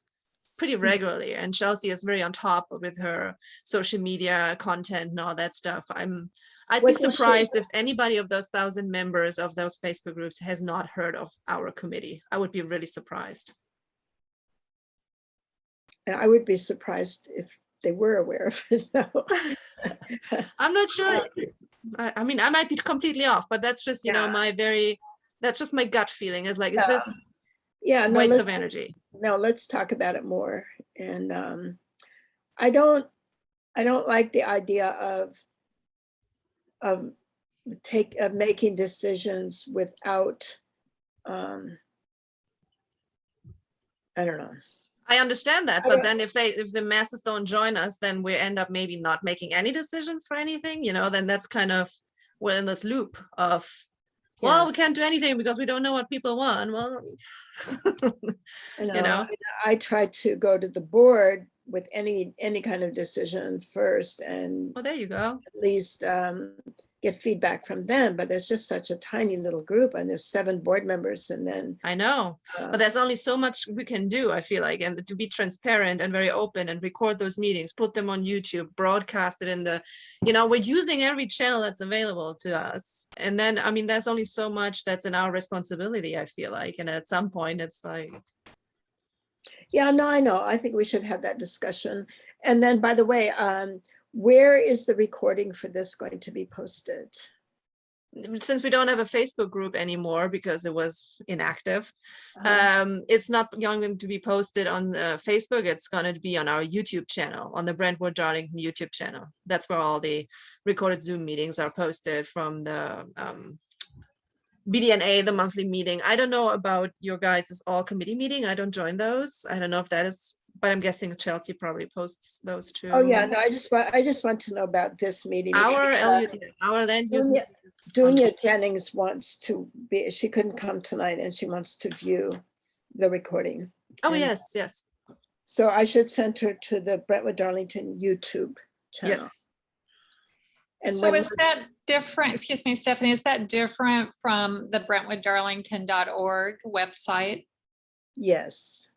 pretty regularly. And Chelsea is very on top with her social media content and all that stuff. I'd be surprised if anybody of those 1,000 members of those Facebook groups has not heard of our committee. I would be really surprised. I would be surprised if they were aware of it. No. I'm not sure. I mean, I might be completely off, but that's just, you know, that's just my gut feeling is like, is this waste of energy? No, let's talk about it more. And I don't like the idea of making decisions without, I don't know. I understand that, but then if the masses don't join us, then we end up maybe not making any decisions for anything, you know, then that's kind of, we're in this loop of, well, we can't do anything because we don't know what people want. Well, you know, I try to go to the board with any kind of decision first, and well, there you go. at least get feedback from them, but there's just such a tiny little group and there's 7 board members and then. I know, but there's only so much we can do, I feel like, and to be transparent and very open and record those meetings, put them on YouTube, broadcast it in the, we're using every channel that's available to us. And then, I mean, there's only so much that's in our responsibility, I feel like. And at some point it's like. Yeah, no, I know. I think we should have that discussion. And then, by the way, where is the recording for this going to be posted? Since we don't have a Facebook group anymore because it was inactive, Uh-huh. it's not going to be posted on Facebook. It's going to be on our YouTube channel, on the Brentwood Darlington YouTube channel. That's where all the recorded Zoom meetings are posted from the BDNA, the monthly meeting. I don't know about your guys' all committee meeting. I don't join those. I don't know if that is, but I'm guessing Chelsea probably posts those too. Oh, yeah, no, I just want to know about this meeting. Our because, our land use. Dunya- meeting is on- Dunya Jennings wants to be, she couldn't come tonight and she wants to view the recording. Oh, and- yes, yes, So I should send her to the Brentwood Darlington YouTube channel. yes. And So when is that different, excuse me, Stephanie, is that different from the BrentwoodDarlington.org website? Yes.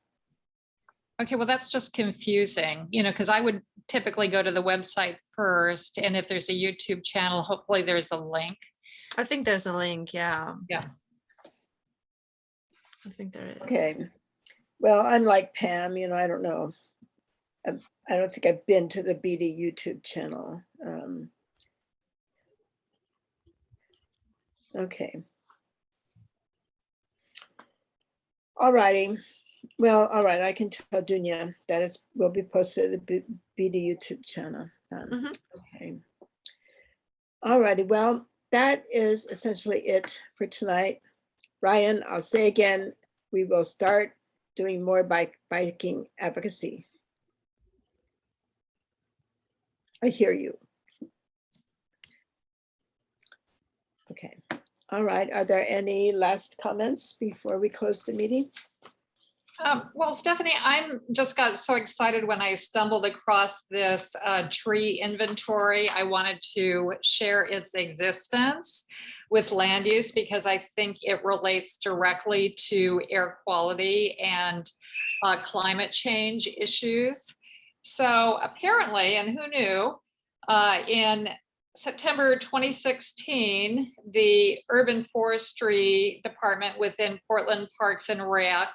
Okay, well, that's just confusing, because I would typically go to the website first, and if there's a YouTube channel, hopefully there's a link. I think there's a link, yeah. Yeah. I think there is. Okay. Well, I'm like Pam, I don't know. I don't think I've been to the BD YouTube channel. Okay. All righty. Well, all right, I can tell Dunya that will be posted at the BD YouTube channel. Mhm. Okay. All righty, well, that is essentially it for tonight. Ryan, I'll say again, we will start doing more biking advocacy. I hear you. Okay, all right, are there any last comments before we close the meeting? Well, Stephanie, I'm just got so excited when I stumbled across this tree inventory. I wanted to share its existence with land use because I think it relates directly to air quality and climate change issues. So apparently, and who knew, in September 2016, the Urban Forestry Department within Portland Parks and Rec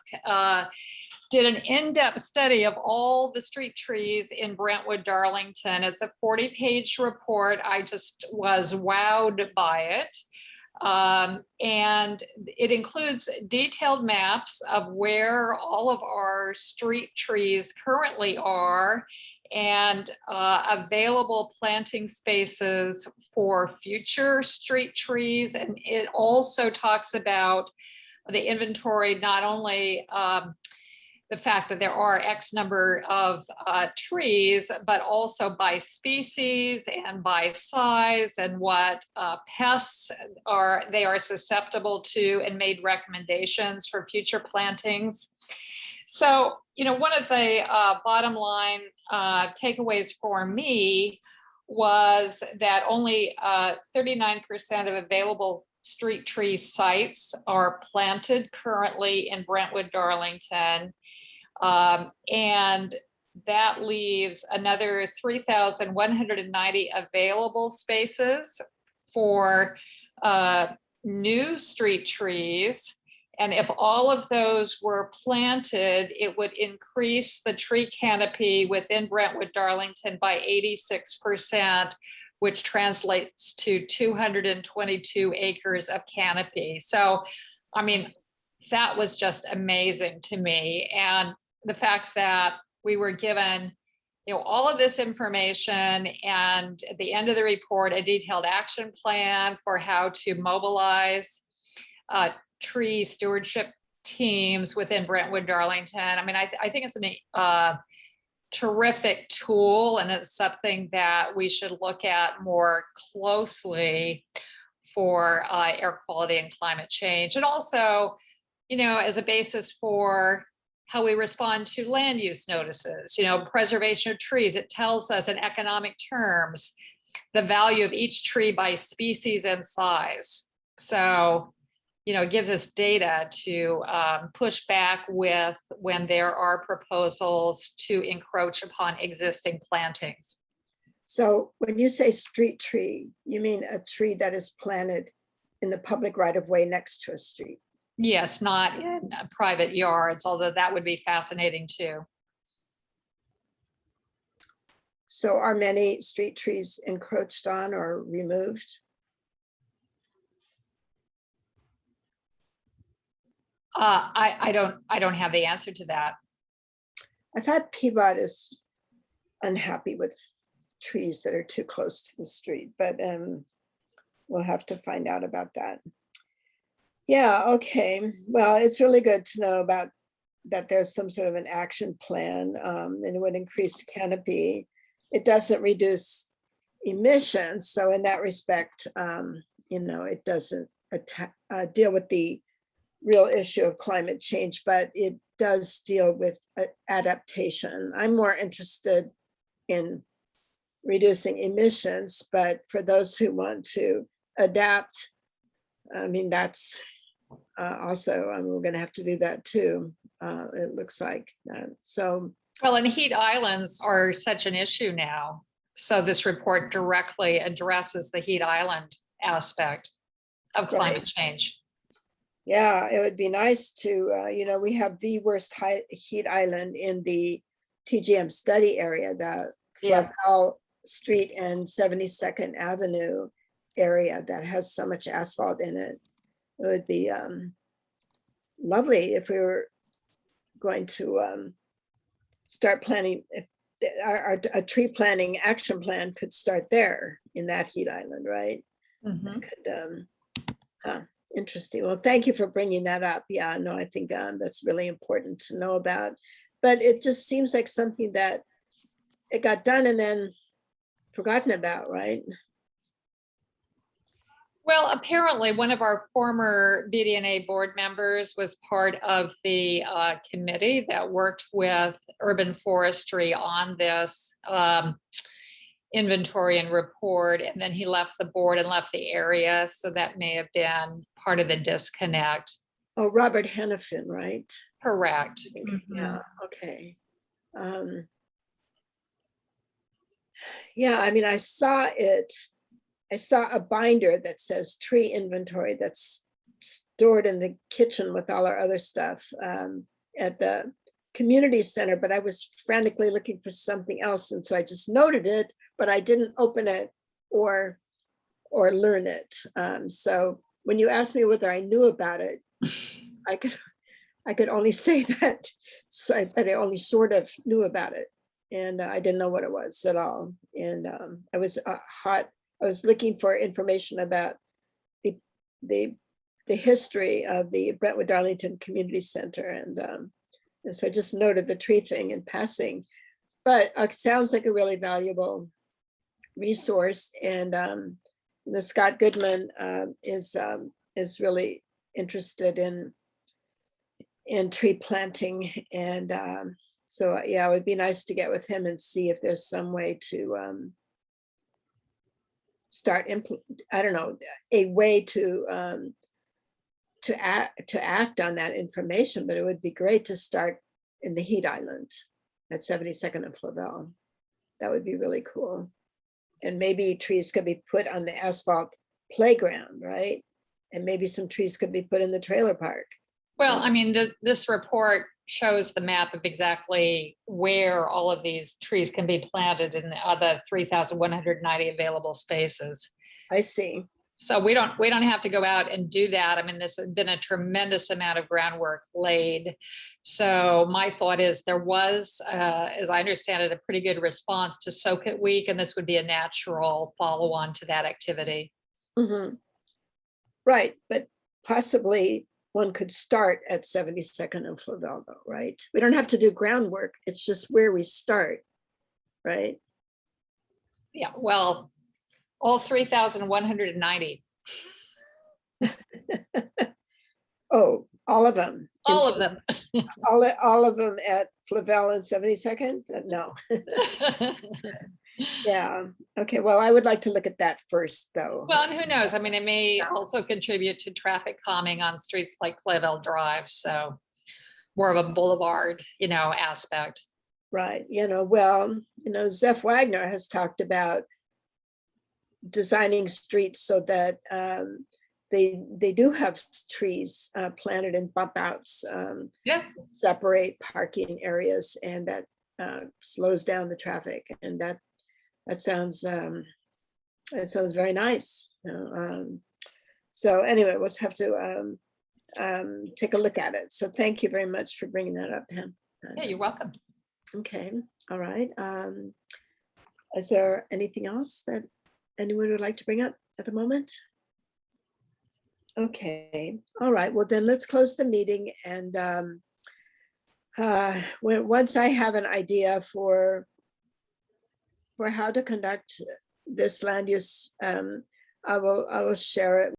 did an in-depth study of all the street trees in Brentwood, Darlington. It's a 40-page report. I just was wowed by it. And it includes detailed maps of where all of our street trees currently are and available planting spaces for future street trees. And it also talks about the inventory, not only the fact that there are X number of trees, but also by species and by size and what pests they are susceptible to, and made recommendations for future plantings. So, one of the bottom line takeaways for me was that only 39% of available street tree sites are planted currently in Brentwood, Darlington. And that leaves another 3,190 available spaces for new street trees. And if all of those were planted, it would increase the tree canopy within Brentwood, Darlington by 86%, which translates to 222 acres of canopy. So, I mean, that was just amazing to me. And the fact that we were given, all of this information, and at the end of the report, a detailed action plan for how to mobilize tree stewardship teams within Brentwood, Darlington. I mean, I think it's a terrific tool, and it's something that we should look at more closely for air quality and climate change. And also, as a basis for how we respond to land use notices, preservation of trees. It tells us in economic terms the value of each tree by species and size. So, it gives us data to push back with when there are proposals to encroach upon existing plantings. So when you say street tree, you mean a tree that is planted in the public right of way next to a street? Yes, not in private yards, although that would be fascinating too. So are many street trees encroached on or removed? I don't have the answer to that. I thought Peabody is unhappy with trees that are too close to the street, but we'll have to find out about that. Yeah, okay. Well, it's really good to know about that there's some sort of an action plan, and it would increase canopy. It doesn't reduce emissions. So in that respect, it doesn't deal with the real issue of climate change, but it does deal with adaptation. I'm more interested in reducing emissions, but for those who want to adapt, I mean, that's also, we're going to have to do that too. It looks like so. Well, and heat islands are such an issue now. So this report directly addresses the heat island aspect of climate change. Yeah, it would be nice to, we have the worst heat island in the TGM study area, the Flavel Street and 72nd Avenue area that has so much asphalt in it. It would be lovely if we were going to start planning, if a tree planting action plan could start there in that heat island, right? Mhm. Could, interesting. Well, thank you for bringing that up. Yeah, no, I think that's really important to know about. But it just seems like something that it got done and then forgotten about, right? Well, apparently one of our former BDNA board members was part of the committee that worked with urban forestry on this inventory and report, and then he left the board and left the area. So that may have been part of the disconnect. Oh, Robert Hannafin, right? Correct. Yeah, okay. Yeah, I mean, I saw a binder that says tree inventory that's stored in the kitchen with all our other stuff at the community center, but I was frantically looking for something else. And so I just noted it, but I didn't open it or learn it. So when you asked me whether I knew about it, I could only say that I only sort of knew about it. And I didn't know what it was at all. And I was I was looking for information about the history of the Brentwood Darlington Community Center. And so I just noted the tree thing in passing, but it sounds like a really valuable resource. And Scott Goodman is really interested in tree planting. And so, yeah, it would be nice to get with him and see if there's some way to start I don't know, a way to act on that information. But it would be great to start in the heat island at 72nd and Flavel. That would be really cool. And maybe trees could be put on the asphalt playground, right? And maybe some trees could be put in the trailer park. Well, I mean, this report shows the map of exactly where all of these trees can be planted in the other 3,190 available spaces. I see. So we don't have to go out and do that. I mean, this has been a tremendous amount of groundwork laid. So my thought is there was, as I understand it, a pretty good response to Soak It Week, and this would be a natural follow-on to that activity. Mm-hmm. Right, but possibly one could start at 72nd and Flavel, though, right? We don't have to do groundwork. It's just where we start, right? Yeah, well, all 3,190. Oh, all of them. All of them. All of them at Flavel and 72nd? No. Yeah, okay, well, I would like to look at that first, though. Well, and who knows? I mean, it may also contribute to traffic calming on streets like Cladell Drive, so more of a boulevard, aspect. Right, well, Zeph Wagner has talked about designing streets so that they do have trees planted in bump outs, Yeah, separate parking areas, and that slows down the traffic. And that sounds very nice. So anyway, we'll have to take a look at it. So thank you very much for bringing that up, Pam. yeah, you're welcome. Okay, all right. Is there anything else that anyone would like to bring up at the moment? Okay, all right, well then let's close the meeting, and once I have an idea for how to conduct this land use, I will share it